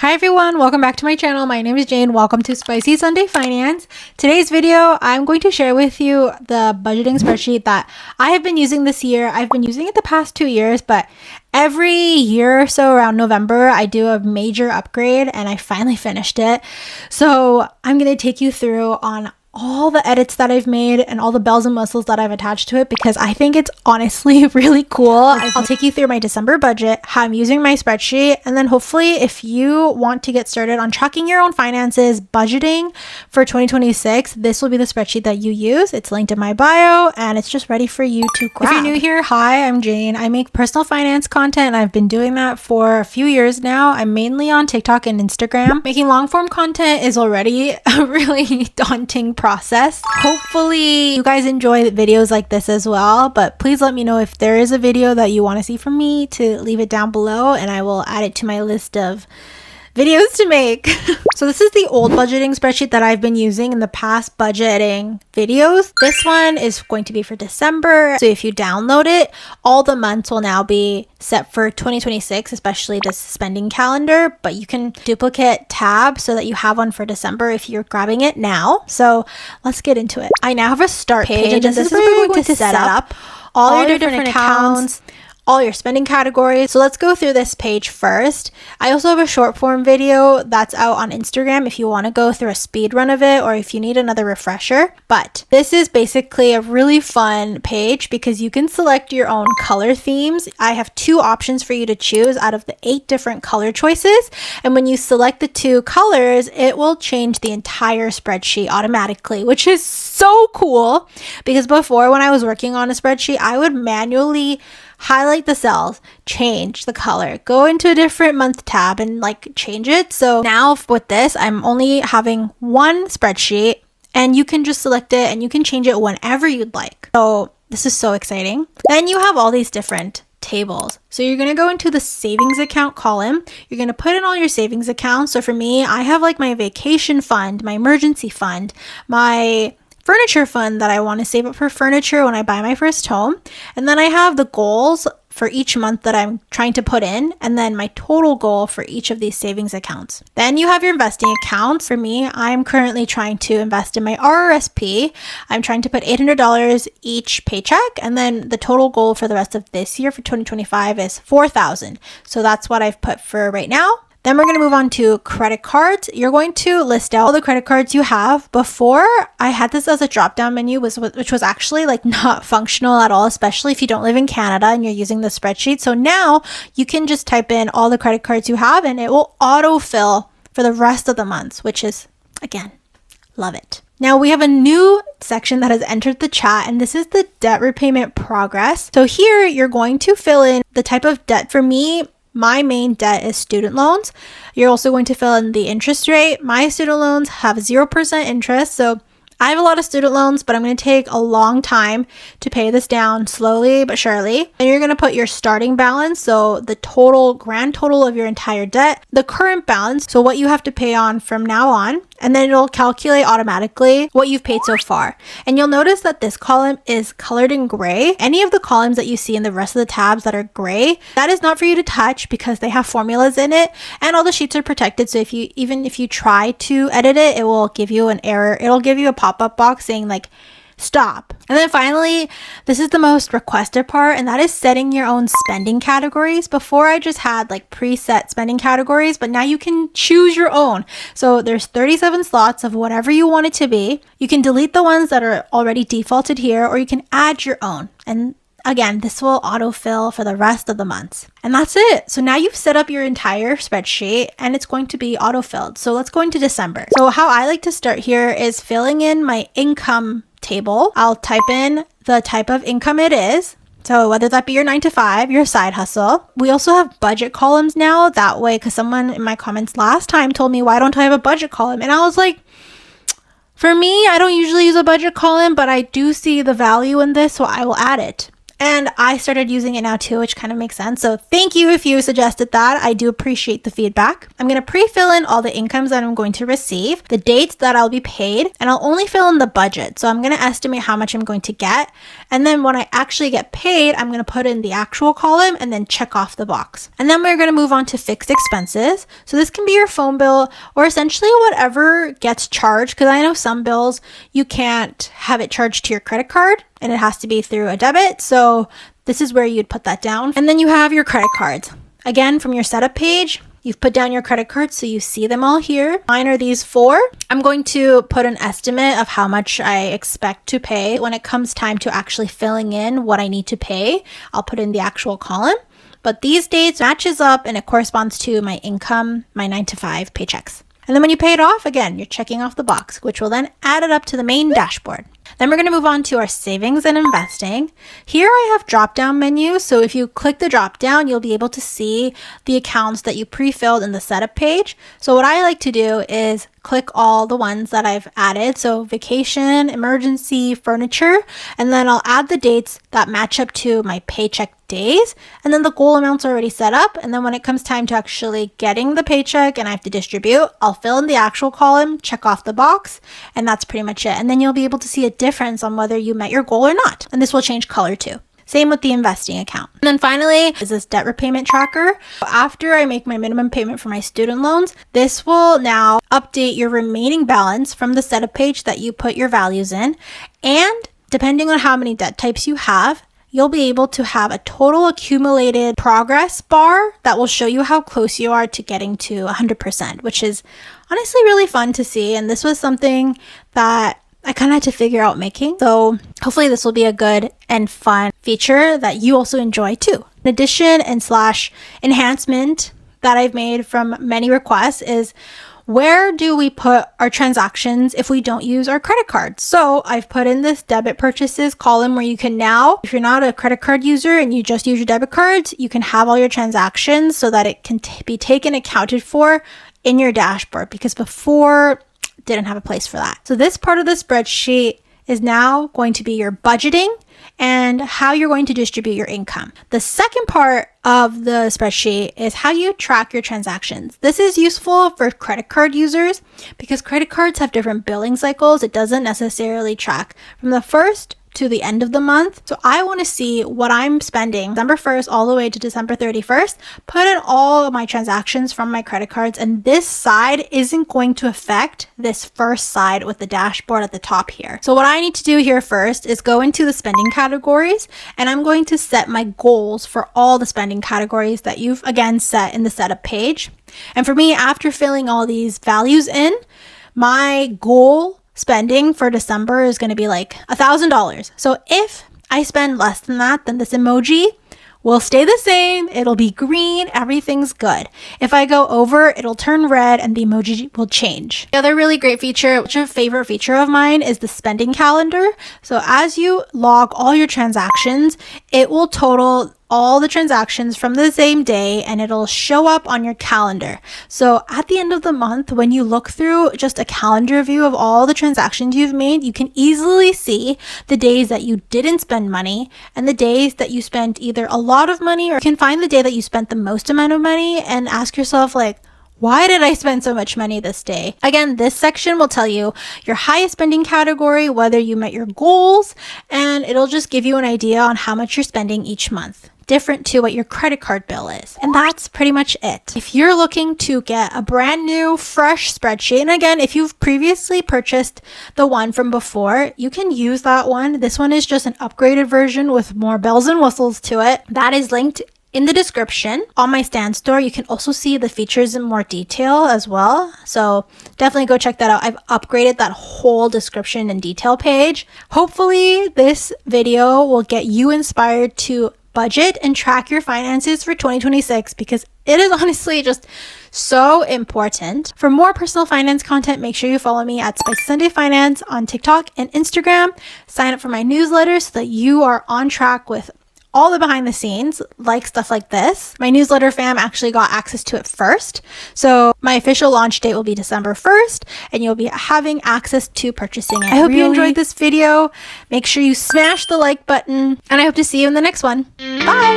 Hi everyone, welcome back to my channel. My name is Jane. Welcome to Spicy Sunday Finance. Today's video, I'm going to share with you the budgeting spreadsheet that I have been using this year. I've been using it the past 2 years, but every year or so around November, I do a major upgrade and I finally finished it. So I'm going to take you through on all the edits that I've made and all the bells and whistles that I've attached to it because I think it's honestly really cool. I'll take you through my December budget, how I'm using my spreadsheet, and then hopefully if you want to get started on tracking your own finances, budgeting for 2026, this will be the spreadsheet that you use. It's linked in my bio and it's just ready for you to grab. If you're new here, hi, I'm Jane. I make personal finance content and I've been doing that for a few years now. I'm mainly on TikTok and Instagram. Making long form content is already a really daunting process. Hopefully you guys enjoy videos like this as well, but please let me know if there is a video that you want to see from me to leave it down below and I will add it to my list of videos to make. So this is the old budgeting spreadsheet that I've been using in the past budgeting videos. This one is going to be for December. So if you download it, all the months will now be set for 2026, especially this spending calendar, but you can duplicate tabs so that you have one for December if you're grabbing it now. So let's get into it. I now have a start page and this is where you're going to set up all your different accounts, all your spending categories. So let's go through this page first. I also have a short form video that's out on Instagram if you want to go through a speed run of it or if you need another refresher. But this is basically a really fun page because you can select your own color themes. I have 2 options for you to choose out of the 8 different color choices. And when you select the 2 colors, it will change the entire spreadsheet automatically, which is so cool because before when I was working on a spreadsheet, I would manually highlight the cells, change the color, go into a different month tab and like change it. So now with this, I'm only having one spreadsheet and you can just select it and you can change it whenever you'd like. So this is so exciting. Then you have all these different tables. So you're going to go into the savings account column. You're going to put in all your savings accounts. So for me, I have like my vacation fund, my emergency fund, my furniture fund that I want to save up for furniture when I buy my first home. And then I have the goals for each month that I'm trying to put in, and then my total goal for each of these savings accounts. Then you have your investing accounts. For me, I'm currently trying to invest in my RRSP. I'm trying to put $800 each paycheck, and then the total goal for the rest of this year for 2025 is $4,000. So that's what I've put for right now. Then we're going to move on to credit cards. You're going to list out all the credit cards you have. Before, I had this as a drop-down menu, which was actually like not functional at all, especially if you don't live in Canada and you're using the spreadsheet. So now you can just type in all the credit cards you have and it will autofill for the rest of the months, which is, again, love it. Now we have a new section that has entered the chat and this is the debt repayment progress. So here you're going to fill in the type of debt. For me, my main debt is student loans. You're also going to fill in the interest rate. My student loans have 0% interest. So I have a lot of student loans, but I'm going to take a long time to pay this down slowly but surely. And you're going to put your starting balance, so the total, grand total of your entire debt, the current balance, so what you have to pay on from now on, and then it'll calculate automatically what you've paid so far. And you'll notice that this column is colored in gray. Any of the columns that you see in the rest of the tabs that are gray, that is not for you to touch because they have formulas in it and all the sheets are protected. So even if you try to edit it, it will give you an error. It'll give you a pop-up box saying like, stop. And then finally, this is the most requested part, and that is setting your own spending categories. Before I just had like preset spending categories, but now you can choose your own. So there's 37 slots of whatever you want it to be. You can delete the ones that are already defaulted here, or you can add your own. And again, this will autofill for the rest of the months. And that's it. So now you've set up your entire spreadsheet and it's going to be autofilled. So let's go into December. So how I like to start here is filling in my income table. I'll type in the type of income it is. So whether that be your 9 to 5, your side hustle. We also have budget columns now that way, because someone in my comments last time told me, why don't I have a budget column? And I was like, for me, I don't usually use a budget column, but I do see the value in this, so I will add it. And I started using it now too, which kind of makes sense. So thank you if you suggested that. I do appreciate the feedback. I'm going to pre-fill in all the incomes that I'm going to receive, the dates that I'll be paid, and I'll only fill in the budget. So I'm going to estimate how much I'm going to get. And then when I actually get paid, I'm going to put in the actual column and then check off the box. And then we're going to move on to fixed expenses. So this can be your phone bill or essentially whatever gets charged, because I know some bills you can't have it charged to your credit card and it has to be through a debit. So this is where you'd put that down. And then you have your credit cards. Again, from your setup page, you've put down your credit cards so you see them all here. Mine are these 4. I'm going to put an estimate of how much I expect to pay. When it comes time to actually filling in what I need to pay, I'll put in the actual column. But these dates matches up and it corresponds to my income, my 9 to 5 paychecks. And then when you pay it off, again, you're checking off the box, which will then add it up to the main dashboard. Then we're going to move on to our savings and investing. Here I have drop-down menus. So if you click the drop-down, you'll be able to see the accounts that you pre-filled in the setup page. So what I like to do is click all the ones that I've added. So vacation, emergency, furniture, and then I'll add the dates that match up to my paycheck days. And then the goal amount's already set up. And then when it comes time to actually getting the paycheck and I have to distribute, I'll fill in the actual column, check off the box, and that's pretty much it. And then you'll be able to see a difference on whether you met your goal or not. And this will change color too. Same with the investing account. And then finally is this debt repayment tracker. After I make my minimum payment for my student loans, this will now update your remaining balance from the setup page that you put your values in. And depending on how many debt types you have, you'll be able to have a total accumulated progress bar that will show you how close you are to getting to 100%, which is honestly really fun to see. And this was something that I kind of had to figure out making. So hopefully this will be a good and fun feature that you also enjoy too. An addition and slash enhancement that I've made from many requests is, where do we put our transactions if we don't use our credit cards? So I've put in this debit purchases column where you can now, if you're not a credit card user and you just use your debit cards, you can have all your transactions so that it can be taken accounted for in your dashboard, because before didn't have a place for that. So this part of the spreadsheet is now going to be your budgeting and how you're going to distribute your income. The second part of the spreadsheet is how you track your transactions. This is useful for credit card users because credit cards have different billing cycles. It doesn't necessarily track from the first to the end of the month. So I want to see what I'm spending December 1st all the way to December 31st, put in all of my transactions from my credit cards, and this side isn't going to affect this first side with the dashboard at the top here. So what I need to do here first is go into the spending categories, and I'm going to set my goals for all the spending categories that you've again set in the setup page. And for me, after filling all these values in, my goal spending for December is going to be like $1,000. So if I spend less than that, then this emoji will stay the same. It'll be green. Everything's good. If I go over, it'll turn red and the emoji will change. The other really great feature, which is a favorite feature of mine, is the spending calendar. So as you log all your transactions, it will total all the transactions from the same day and it'll show up on your calendar. So at the end of the month, when you look through just a calendar view of all the transactions you've made, you can easily see the days that you didn't spend money and the days that you spent either a lot of money, or you can find the day that you spent the most amount of money and ask yourself, like, why did I spend so much money this day? Again, this section will tell you your highest spending category, whether you met your goals, and it'll just give you an idea on how much you're spending each month, different to what your credit card bill is. And that's pretty much it. If you're looking to get a brand new, fresh spreadsheet, and again, if you've previously purchased the one from before, you can use that one. This one is just an upgraded version with more bells and whistles to it. That is linked in the description. On my Stan store, you can also see the features in more detail as well. So definitely go check that out. I've upgraded that whole description and detail page. Hopefully this video will get you inspired to budget and track your finances for 2026, because it is honestly just so important. For more personal finance content, make sure you follow me at Spicy Sunday Finance on TikTok and Instagram. Sign up for my newsletter so that you are on track with all the behind the scenes, like stuff like this. My newsletter fam actually got access to it first. So my official launch date will be December 1st, and you'll be having access to purchasing it. I hope you enjoyed this video. Make sure you smash the like button, and I hope to see you in the next one. Bye!